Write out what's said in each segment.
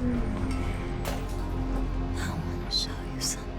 I want to show you something.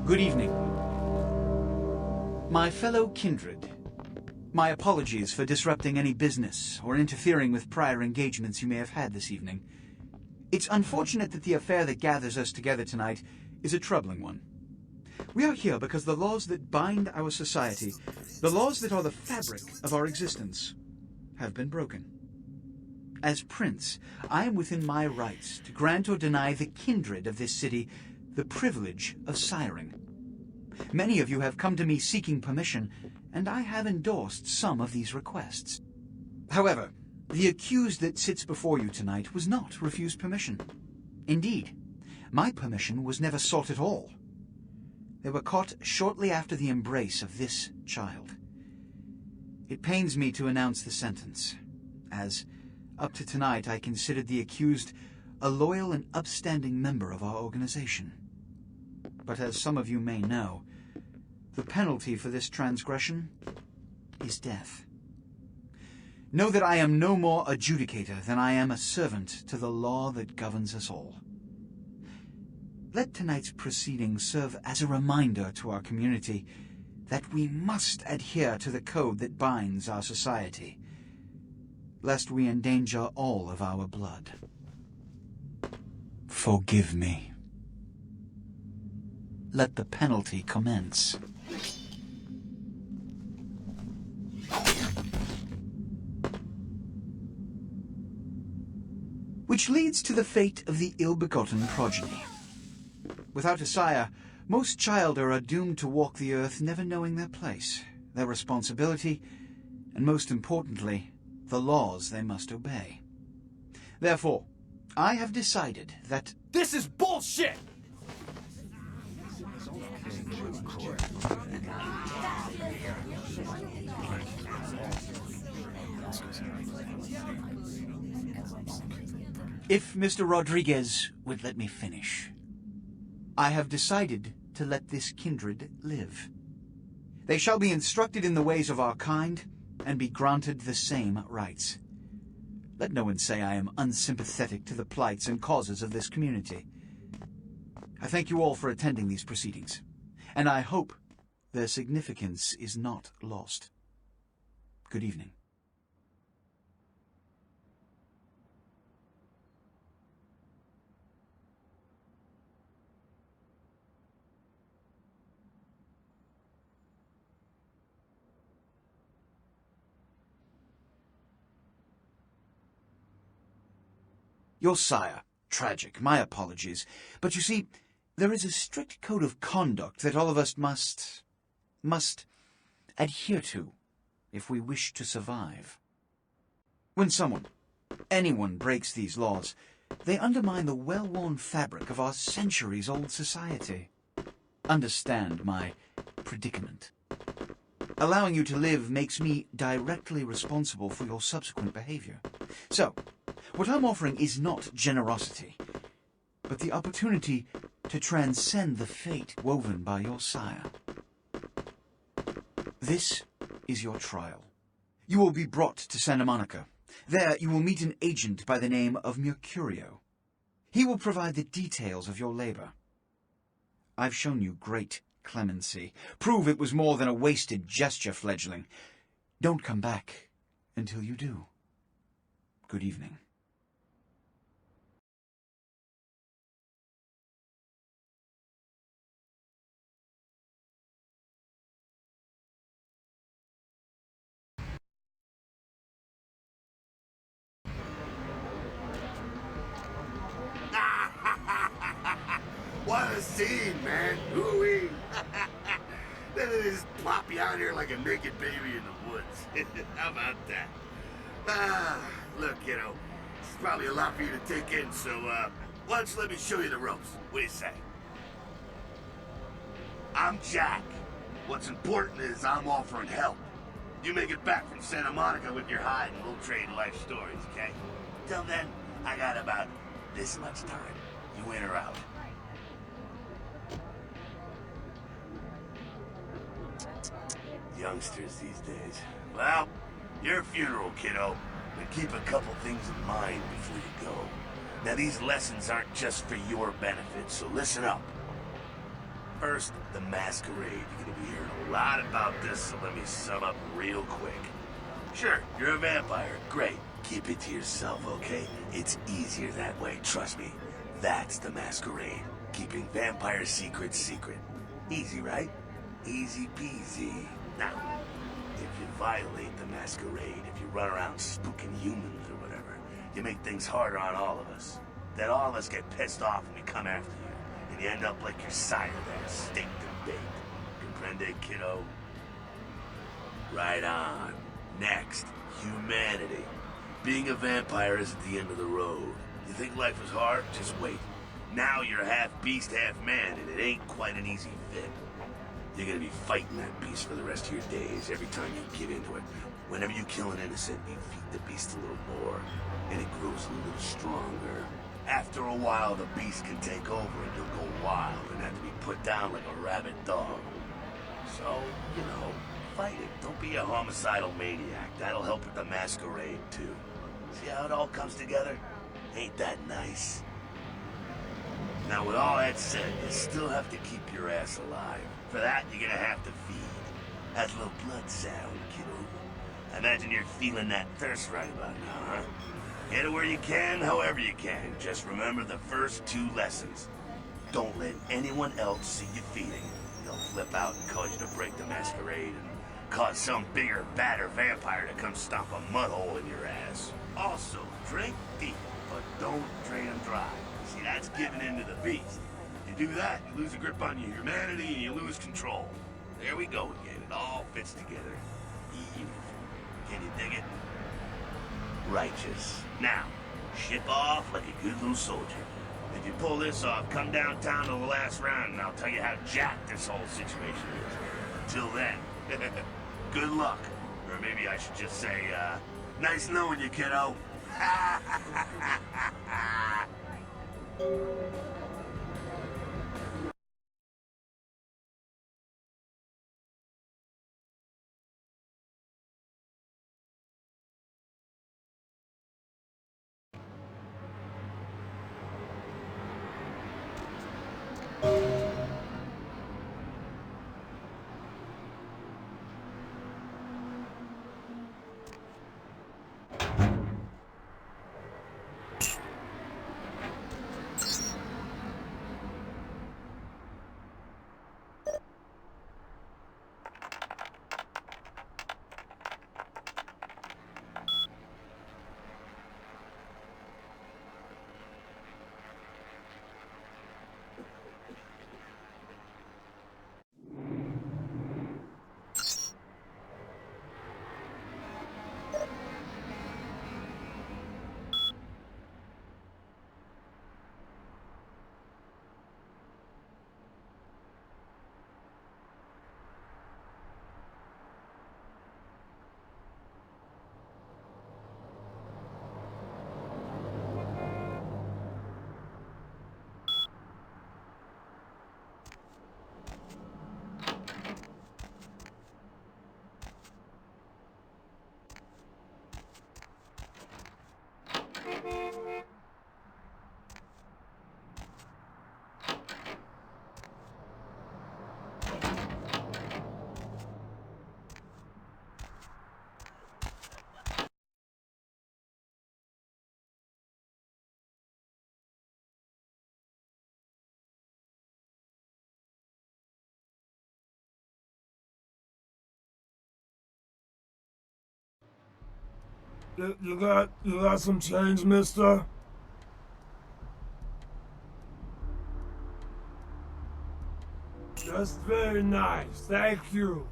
Good evening. My fellow kindred, my apologies for disrupting any business or interfering with prior engagements you may have had this evening. It's unfortunate that the affair that gathers us together tonight is a troubling one. We are here because the laws that bind our society, the laws that are the fabric of our existence, have been broken. As Prince, I am within my rights to grant or deny the kindred of this city the privilege of siring. Many of you have come to me seeking permission, and I have endorsed some of these requests. However, the accused that sits before you tonight was not refused permission. Indeed, my permission was never sought at all. They were caught shortly after the embrace of this child. It pains me to announce the sentence, as, up to tonight, I considered the accused a loyal and upstanding member of our organization. But as some of you may know, the penalty for this transgression is death. Know that I am no more adjudicator than I am a servant to the law that governs us all. Let tonight's proceedings serve as a reminder to our community that we must adhere to the code that binds our society, lest we endanger all of our blood. Forgive me. Let the penalty commence. Which leads to the fate of the ill-begotten progeny. Without a sire, most childer are doomed to walk the earth never knowing their place, their responsibility, and most importantly, the laws they must obey. Therefore, I have decided that... This is bullshit! If Mr. Rodriguez would let me finish. I have decided to let this kindred live. They shall be instructed in the ways of our kind and be granted the same rights. Let no one say I am unsympathetic to the plights and causes of this community. I thank you all for attending these proceedings, and I hope their significance is not lost. Good evening. Your sire. Tragic. My apologies. But you see, there is a strict code of conduct that all of us must adhere to if we wish to survive. When anyone breaks these laws, they undermine the well-worn fabric of our centuries-old society. Understand my predicament. Allowing you to live makes me directly responsible for your subsequent behavior. So, what I'm offering is not generosity, but the opportunity to transcend the fate woven by your sire. This is your trial. You will be brought to Santa Monica. There you will meet an agent by the name of Mercurio. He will provide the details of your labor. I've shown you great clemency. Prove it was more than a wasted gesture, fledgling. Don't come back until you do. Good evening. What a scene, man. Ooh-wee. Then they just plop you out here like a naked baby in the woods. How about that? Look, kiddo, it's probably a lot for you to take in, so, why don't you let me show you the ropes? What do you say? I'm Jack. What's important is I'm offering help. You make it back from Santa Monica with your hide and we'll trade life stories, okay? Till then, I got about this much time. You in or out? Youngsters these days. Well, your funeral, kiddo. But keep a couple things in mind before you go. Now, these lessons aren't just for your benefit, so listen up. First, the Masquerade. You're gonna be hearing a lot about this, so let me sum up real quick. Sure, you're a vampire. Great. Keep it to yourself, okay? It's easier that way, trust me. That's the Masquerade. Keeping vampire secrets secret. Easy, right? Easy peasy. Now, if you violate the Masquerade, if you run around spooking humans or whatever, you make things harder on all of us. Then all of us get pissed off and we come after you. And you end up like your sire there, staked and baked. Comprende, kiddo? Right on. Next, humanity. Being a vampire isn't the end of the road. You think life is hard? Just wait. Now you're half beast, half man, and it ain't quite an easy fit. You're gonna be fighting that beast for the rest of your days every time you get into it. Whenever you kill an innocent, you feed the beast a little more, and it grows a little stronger. After a while, the beast can take over and you'll go wild and have to be put down like a rabid dog. So, you know, fight it. Don't be a homicidal maniac. That'll help with the Masquerade, too. See how it all comes together? Ain't that nice? Now, with all that said, you still have to keep your ass alive. For that, you're gonna have to feed. That's a little blood sound, kiddo. I imagine you're feeling that thirst right about now, huh? Get it where you can, however you can. Just remember the first two lessons. Don't let anyone else see you feeding. They'll flip out and cause you to break the Masquerade and cause some bigger, badder vampire to come stomp a mud hole in your ass. Also, drink deep, but don't drain them dry. See, that's giving in to the beast. You do that, you lose a grip on your humanity and you lose control. There we go again. It all fits together. Evil. Can you dig it? Righteous. Now, ship off like a good little soldier. If you pull this off, come downtown to the last round and I'll tell you how jacked this whole situation is. Until then, good luck. Or maybe I should just say, nice knowing you, kiddo. You got some change, mister? Just very nice, thank you.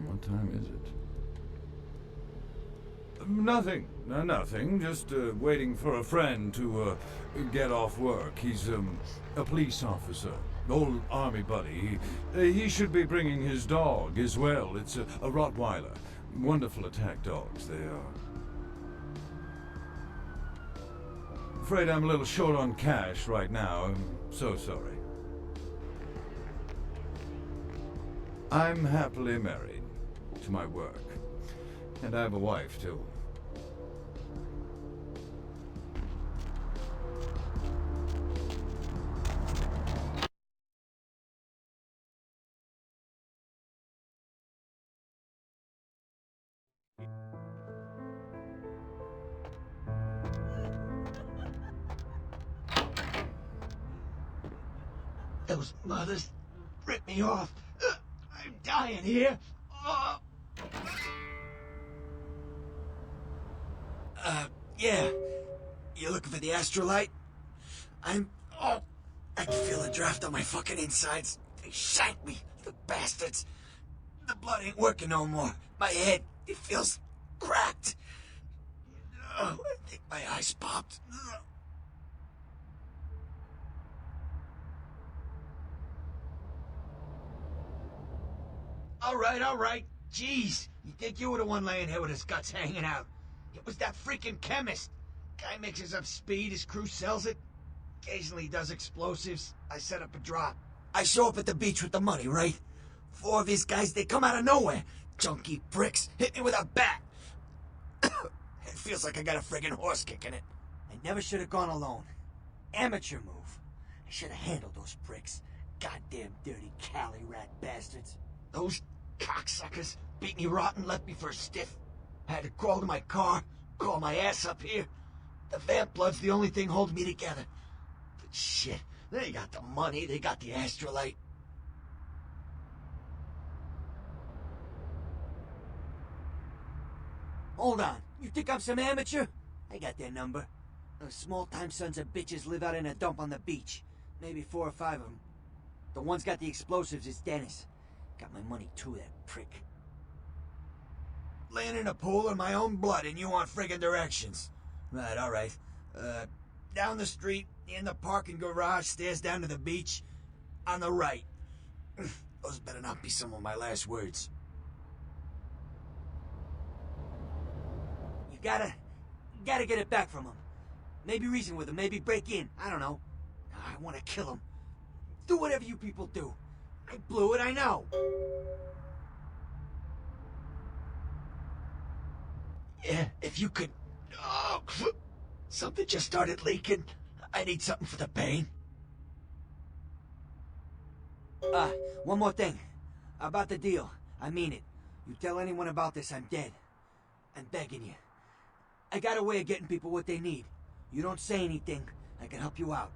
What time is it? Nothing. Nothing. Just waiting for a friend to get off work. He's a police officer. Old army buddy. He should be bringing his dog as well. It's a Rottweiler. Wonderful attack dogs, they are. Afraid I'm a little short on cash right now. I'm so sorry. I'm happily married to my work. And I have a wife, too. Those mothers ripped me off. I'm dying here. Yeah. You looking for the astrolite? I can feel a draft on my fucking insides. They shanked me, the bastards. The blood ain't working no more. My head, it feels cracked. I think my eyes popped. All right. Jeez, you think you were the one laying here with his guts hanging out. It was that freaking chemist. Guy mixes up speed, his crew sells it. Occasionally does explosives. I set up a drop. I show up at the beach with the money, right? 4 of these guys, they come out of nowhere. Junky pricks hit me with a bat. It feels like I got a friggin' horse kicking it. I never should have gone alone. Amateur move. I should have handled those pricks. Goddamn dirty Cali rat bastards. Those cocksuckers beat me rotten, left me for a stiff. I had to crawl to my car, crawl my ass up here. The vamp blood's the only thing holding me together. But shit, they got the money, they got the astrolite. Hold on, you think I'm some amateur? I got their number. Those small-time sons of bitches live out in a dump on the beach. Maybe 4 or 5 of them. The one's got the explosives is Dennis. Got my money too, that prick. Laying in a pool of my own blood and you want friggin' directions. Right, alright. Down the street, in the parking garage, stairs down to the beach. On the right. Those better not be some of my last words. You gotta get it back from him. Maybe reason with him, maybe break in. I don't know. I want to kill him. Do whatever you people do. I blew it, I know. Yeah, if you could... Oh, something just started leaking. I need something for the pain. One more thing. About the deal. I mean it. You tell anyone about this, I'm dead. I'm begging you. I got a way of getting people what they need. You don't say anything, I can help you out.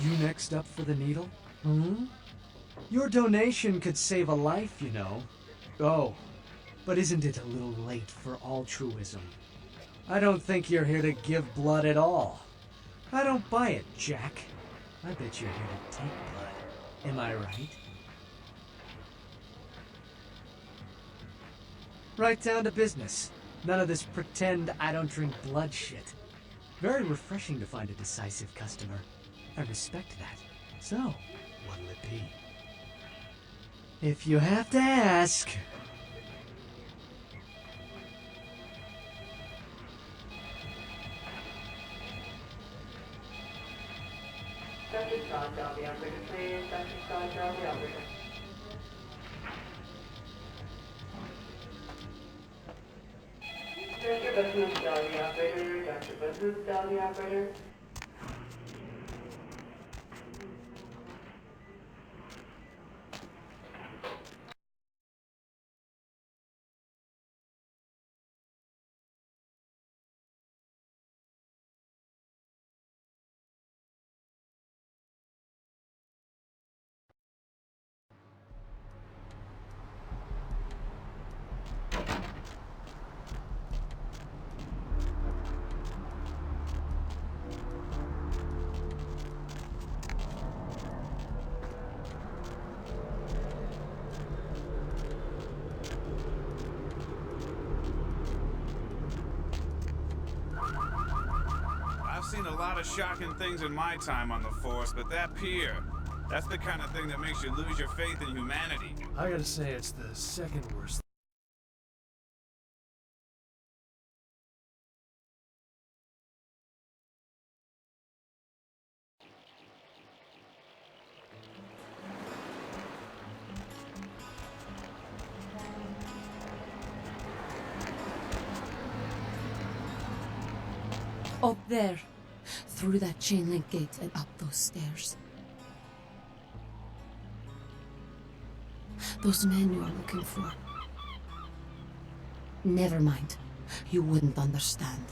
You next up for the needle? Hmm? Your donation could save a life, you know. Oh, but isn't it a little late for altruism? I don't think you're here to give blood at all. I don't buy it, Jack. I bet you're here to take blood. Am I right? Right down to business. None of this pretend I don't drink blood shit. Very refreshing to find a decisive customer. I respect that. So, what'll it be? If you have to ask. Dr. Scott, down the operator, please. Dr. Scott, down the operator. Dr. Basu, down the operator. Dr. Basu, down the operator. I've seen a lot of shocking things in my time on the force, but that pier, that's the kind of thing that makes you lose your faith in humanity. I gotta say, it's the second worst. Up there. Through that chain link gate and up those stairs. Those men you are looking for. Never mind. You wouldn't understand.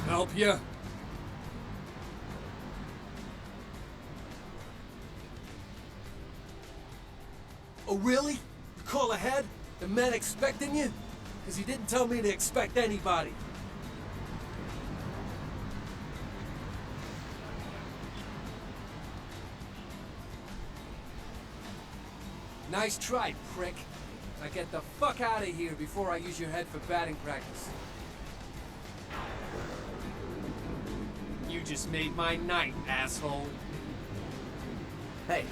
Help ya? Oh, really? You call ahead? The men expecting you? Because you didn't tell me to expect anybody. Nice try, prick. Now get the fuck out of here before I use your head for batting practice. You just made my night, asshole. Hey.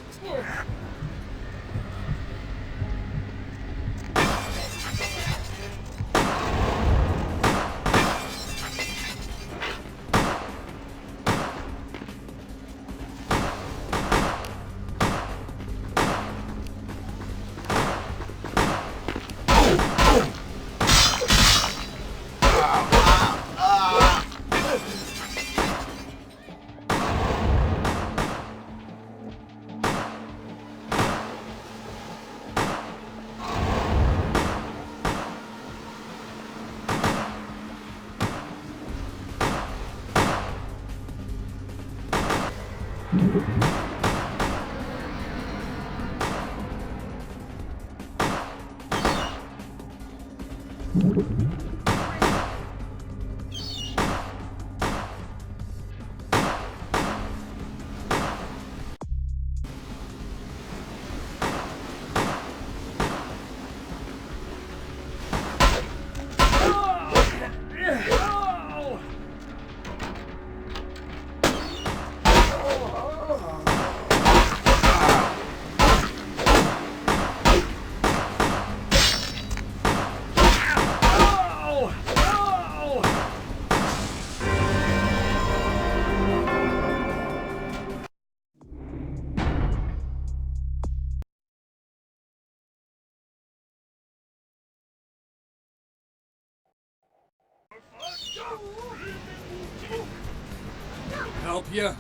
Help ya?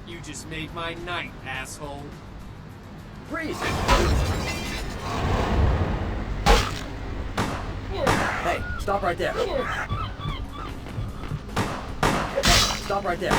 You just made my night, asshole. Freeze! Hey, stop right there. Stop right there.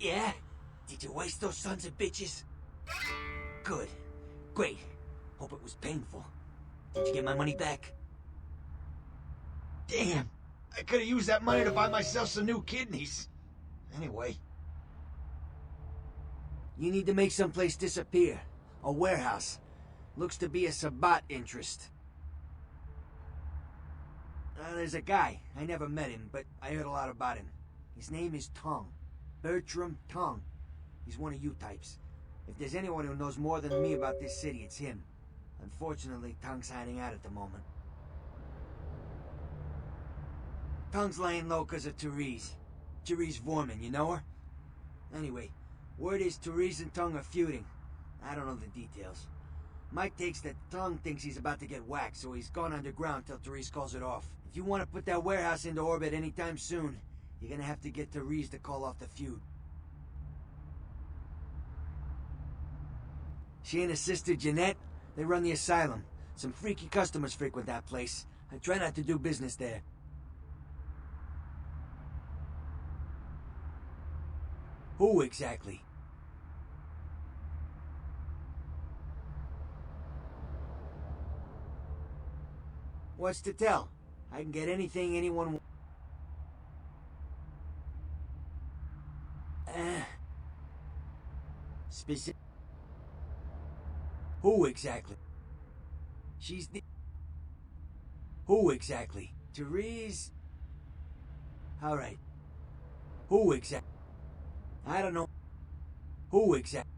Yeah? Did you waste those sons of bitches? Good. Great. Hope it was painful. Did you get my money back? Damn! I could have used that money to buy myself some new kidneys. Anyway. You need to make someplace disappear. A warehouse. Looks to be a Sabat interest. There's a guy. I never met him, but I heard a lot about him. His name is Tong. Bertram Tong. He's one of you types. If there's anyone who knows more than me about this city, it's him. Unfortunately, Tong's hiding out at the moment. Tong's laying low because of Therese. Therese Vorman, you know her? Anyway, word is Therese and Tong are feuding. I don't know the details. My take's that Tong thinks he's about to get whacked, so he's gone underground till Therese calls it off. If you want to put that warehouse into orbit anytime soon, you're gonna have to get Therese to call off the feud. She and her sister Jeanette, they run the asylum. Some freaky customers frequent that place. I try not to do business there. Who exactly? What's to tell? I can get anything anyone specific. Who exactly? She's the... Who exactly? Therese? Alright. Who exactly? I don't know. Who exactly?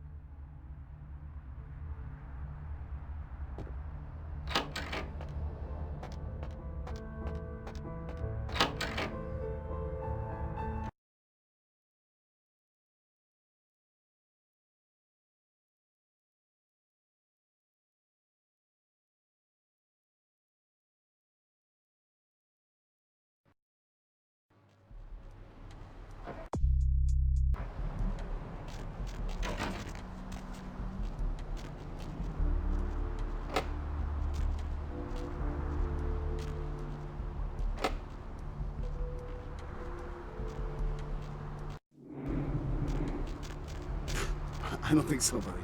I don't think so, buddy.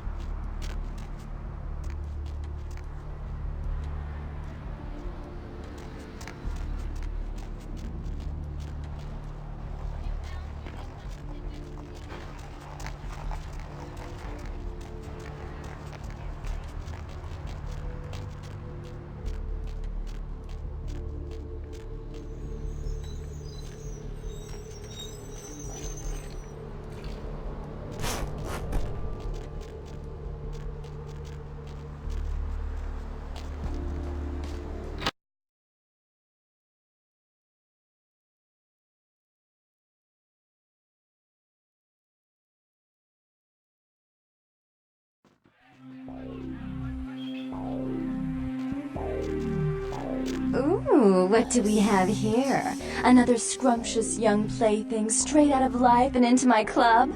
Ooh, what do we have here? Another scrumptious young plaything straight out of life and into my club?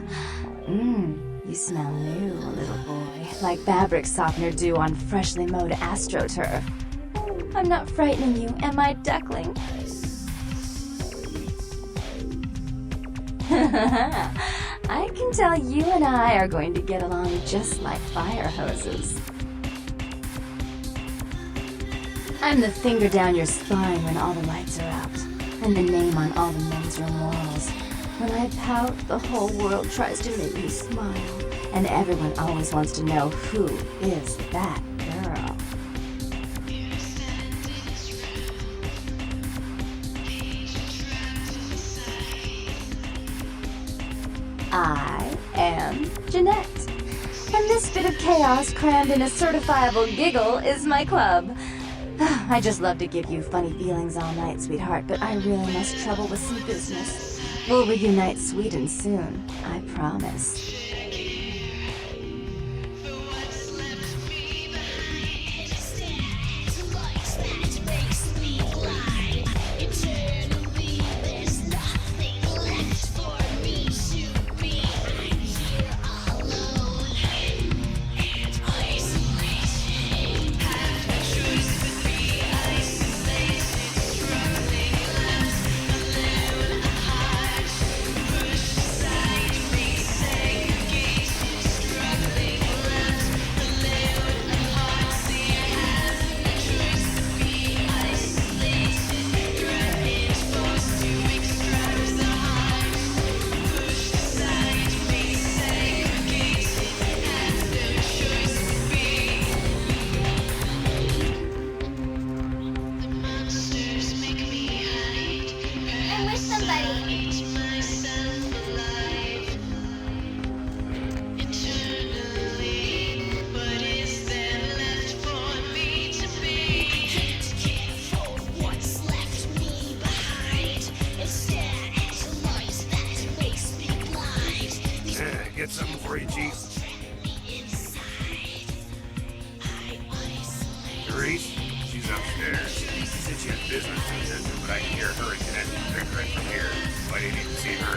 You smell new, little boy, like fabric softener dew on freshly mowed astroturf. I'm not frightening you, am I, duckling? I can tell you and I are going to get along just like fire hoses. I'm the finger down your spine when all the lights are out, and the name on all the men's room walls. When I pout, the whole world tries to make me smile, and everyone always wants to know who is that girl. I am Jeanette, and this bit of chaos crammed in a certifiable giggle is my club. I just love to give you funny feelings all night, sweetheart, but I really must trouble with some business. We'll reunite sweet and soon, I promise. Therese? She's upstairs. She said she has business to attend to, but I can hear her and Jeanette bickering from here. Why do you need to see her?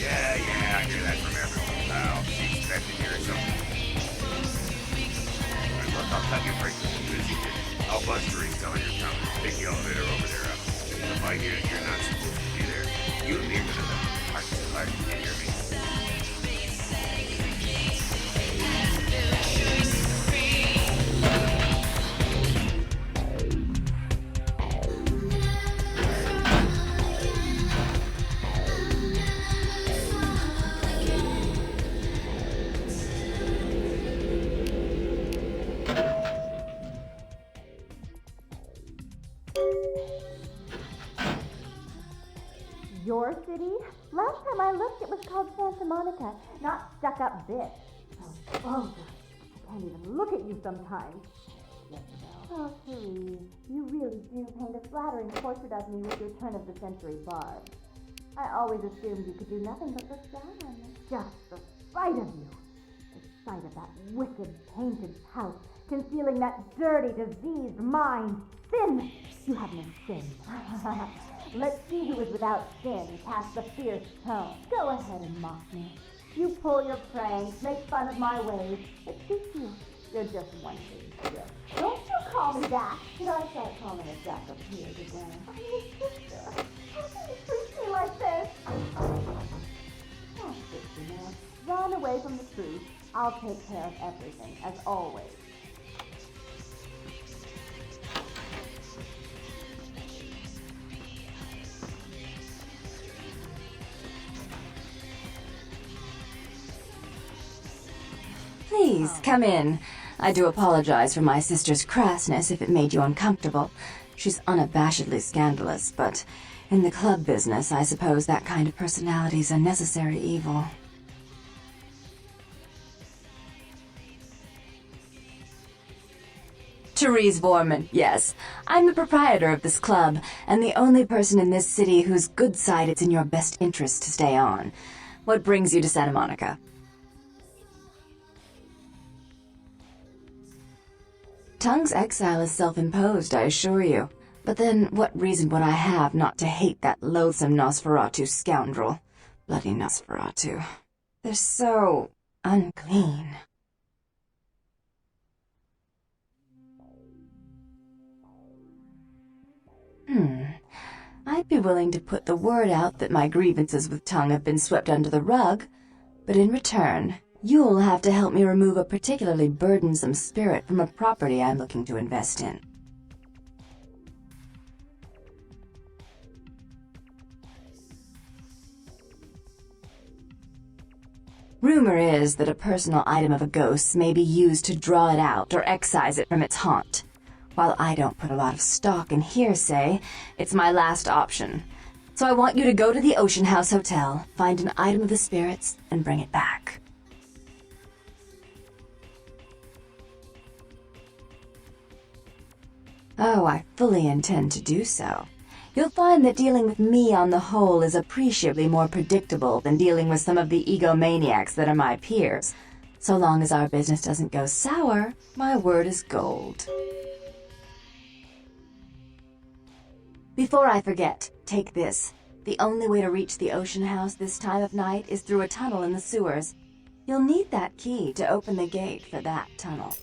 Yeah, I hear that from everyone, pal. She's expecting you or something. Alright, look, I'll cut you a break. I'm busy here. I'll buzz Therese, tell her you're coming. Take the elevator over there up. If I hear that you're not supposed to be there, you and me are gonna have a heart to heart. You hear me? Your city? Last time I looked, it was called Santa Monica, not stuck-up bitch. Oh, I can't even look at you sometimes. Oh, Therese, you really do paint a flattering portrait of me with your turn-of-the-century barb. I always assumed you could do nothing but look down on me. Just the sight of you. The sight of that wicked, painted house, concealing that dirty, diseased mind. Sin! You have no sin. Let's see who is without sin, cast the fierce tone. Go ahead and mock me. You pull your pranks, make fun of my ways. It suits you. You're just one big strip. Don't you call me that. Should I start calling a duck up here again? I'm your sister. How can you treat me like this? Oh, sister, man. Run away from the truth. I'll take care of everything, as always. Please, come in. I do apologize for my sister's crassness if it made you uncomfortable. She's unabashedly scandalous, but in the club business, I suppose that kind of personality's a necessary evil. Therese Vorman, yes. I'm the proprietor of this club, and the only person in this city whose good side it's in your best interest to stay on. What brings you to Santa Monica? Tung's exile is self-imposed, I assure you. But then, what reason would I have not to hate that loathsome Nosferatu scoundrel? Bloody Nosferatu. They're so unclean. I'd be willing to put the word out that my grievances with Tung have been swept under the rug, but in return, you'll have to help me remove a particularly burdensome spirit from a property I'm looking to invest in. Rumor is that a personal item of a ghost may be used to draw it out or excise it from its haunt. While I don't put a lot of stock in hearsay, it's my last option. So I want you to go to the Ocean House Hotel, find an item of the spirits, and bring it back. Oh, I fully intend to do so. You'll find that dealing with me on the whole is appreciably more predictable than dealing with some of the egomaniacs that are my peers. So long as our business doesn't go sour, my word is gold. Before I forget, take this. The only way to reach the Ocean House this time of night is through a tunnel in the sewers. You'll need that key to open the gate for that tunnel.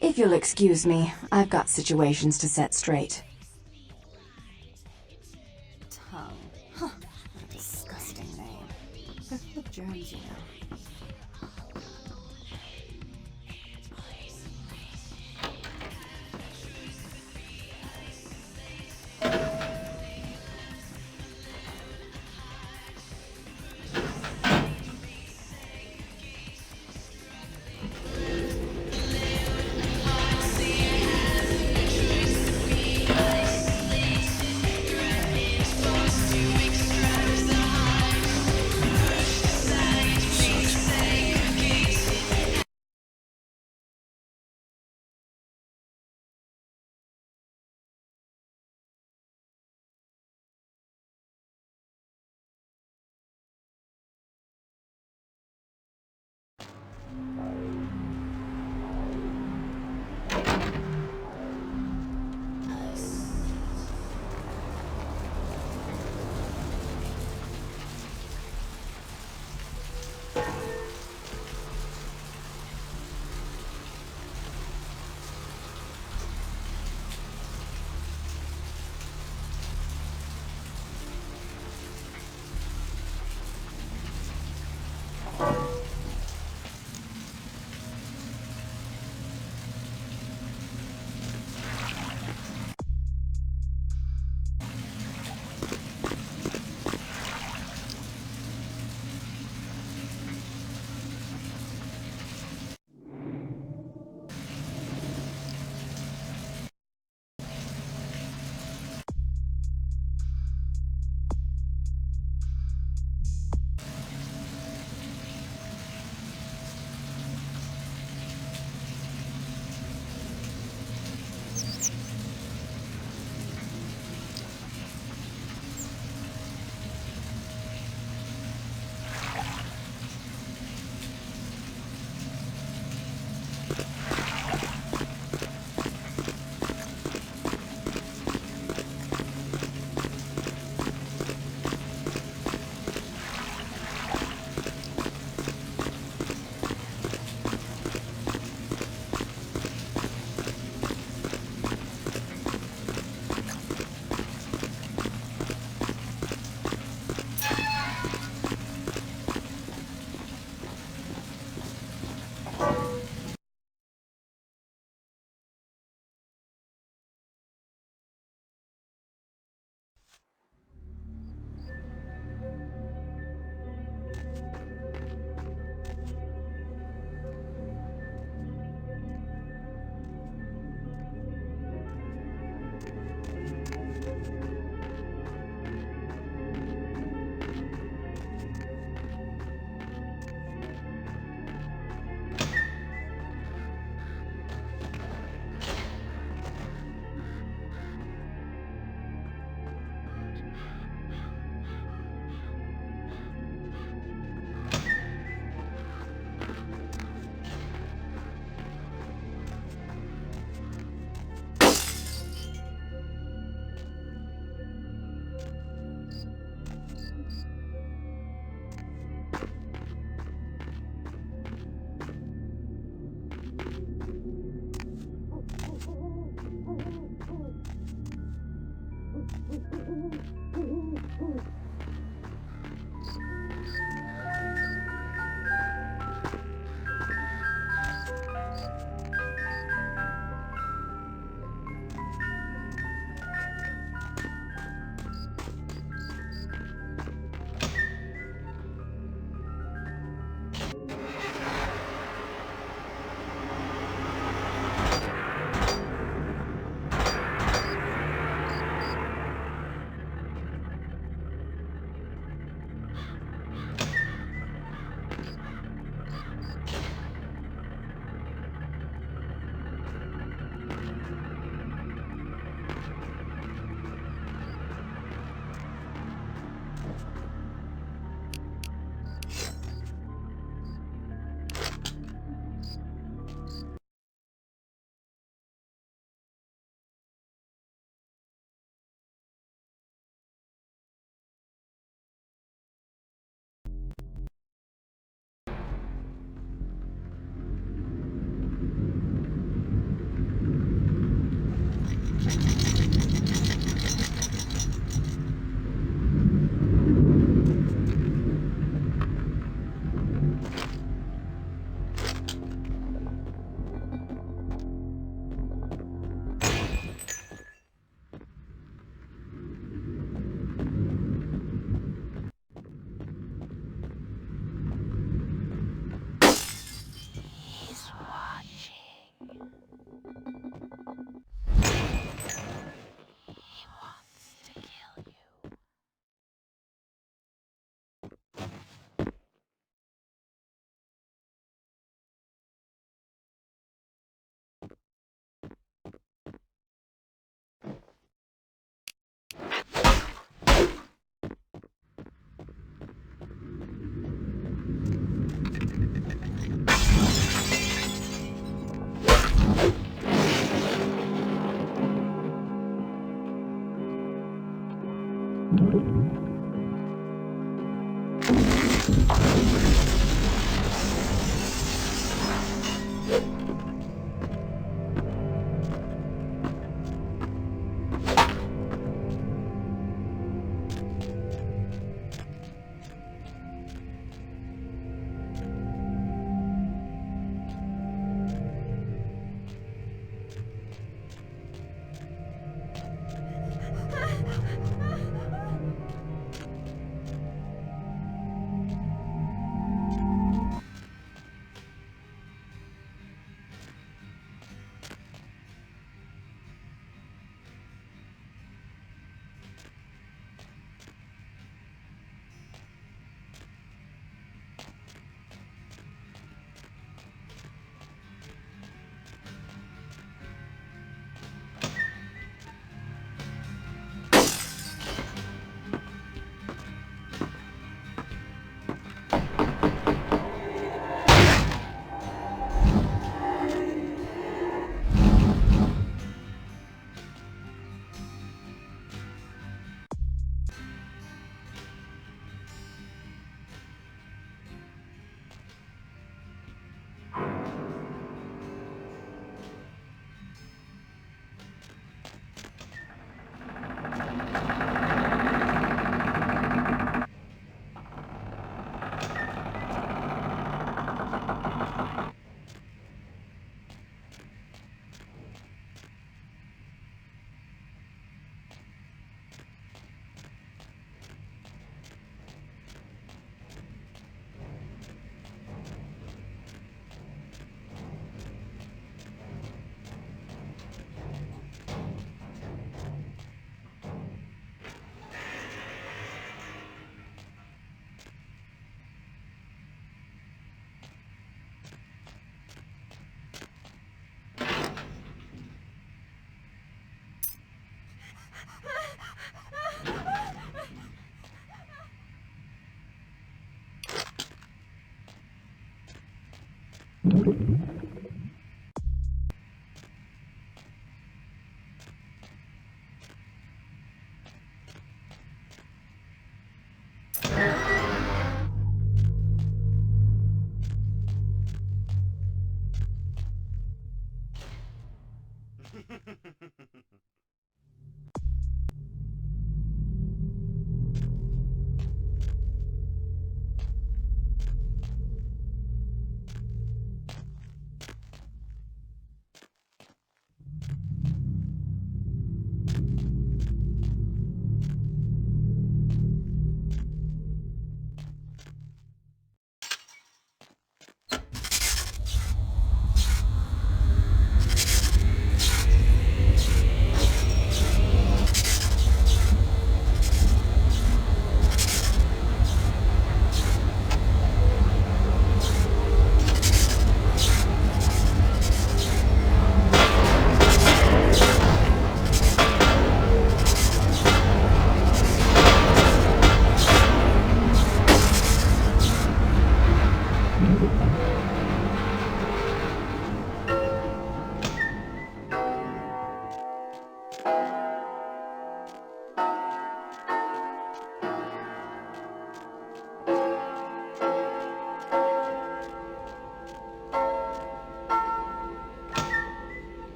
If you'll excuse me, I've got situations to set straight. Tongue. Huh. What a disgusting name. They're full of germs, you know.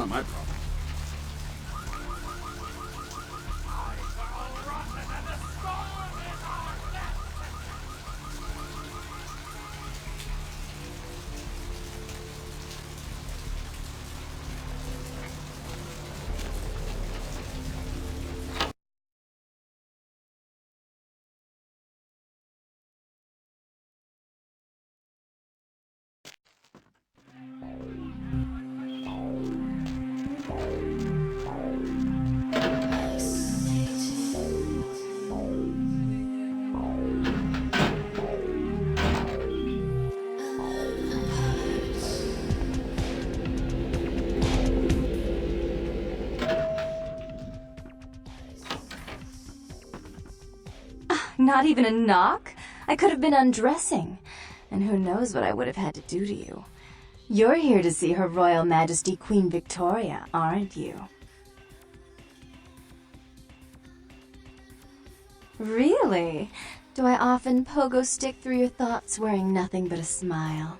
not my problem. Not even a knock? I could have been undressing. And who knows what I would have had to do to you. You're here to see Her Royal Majesty Queen Victoria, aren't you? Really? Do I often pogo stick through your thoughts wearing nothing but a smile?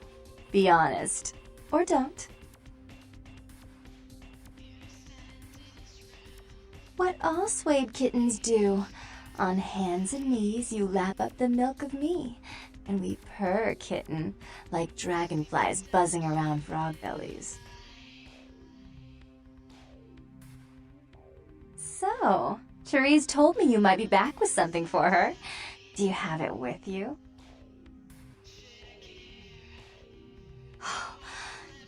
Be honest. Or don't. What all swayed kittens do. On hands and knees, you lap up the milk of me, and we purr, kitten, like dragonflies buzzing around frog bellies. So, Therese told me you might be back with something for her. Do you have it with you?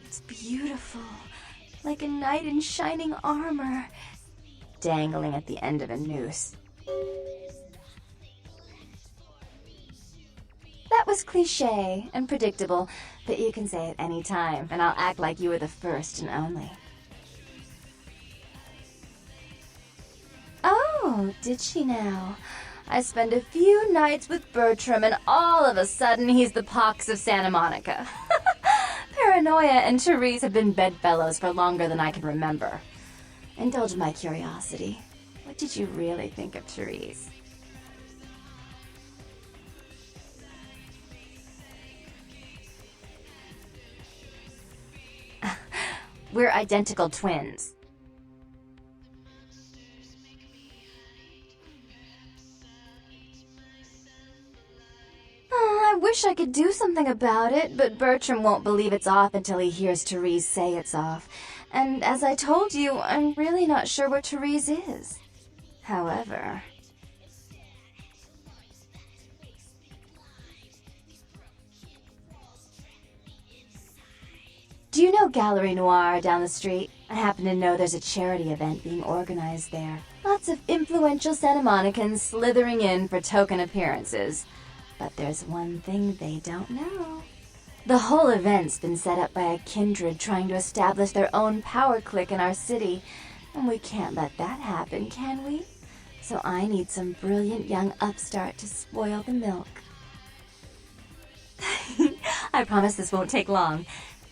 It's beautiful, like a knight in shining armor, dangling at the end of a noose. That was cliché and predictable, but you can say it any time, and I'll act like you were the first and only. Oh, did she now? I spend a few nights with Bertram, and all of a sudden he's the pox of Santa Monica. Paranoia and Therese have been bedfellows for longer than I can remember. Indulge my curiosity. What did you really think of Therese? We're identical twins. Oh, I wish I could do something about it, but Bertram won't believe it's off until he hears Therese say it's off. And as I told you, I'm really not sure where Therese is. However... Do you know Gallery Noir down the street? I happen to know there's a charity event being organized there. Lots of influential Santa Monicans slithering in for token appearances. But there's one thing they don't know. The whole event's been set up by a kindred trying to establish their own power clique in our city. And we can't let that happen, can we? So I need some brilliant young upstart to spoil the milk. I promise this won't take long.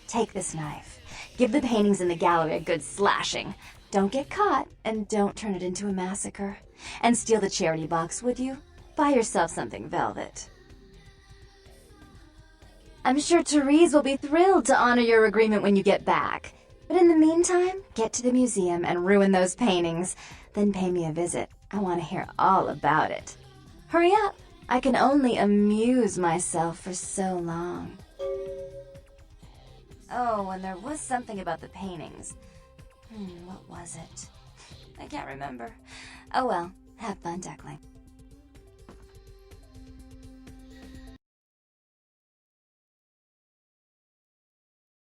Take this knife. Give the paintings in the gallery a good slashing. Don't get caught, and don't turn it into a massacre. And steal the charity box, would you? Buy yourself something velvet. I'm sure Therese will be thrilled to honor your agreement when you get back. But in the meantime, get to the museum and ruin those paintings. Then pay me a visit. I want to hear all about it. Hurry up. I can only amuse myself for so long. Oh, and there was something about the paintings. What was it? I can't remember. Oh well, have fun, duckling.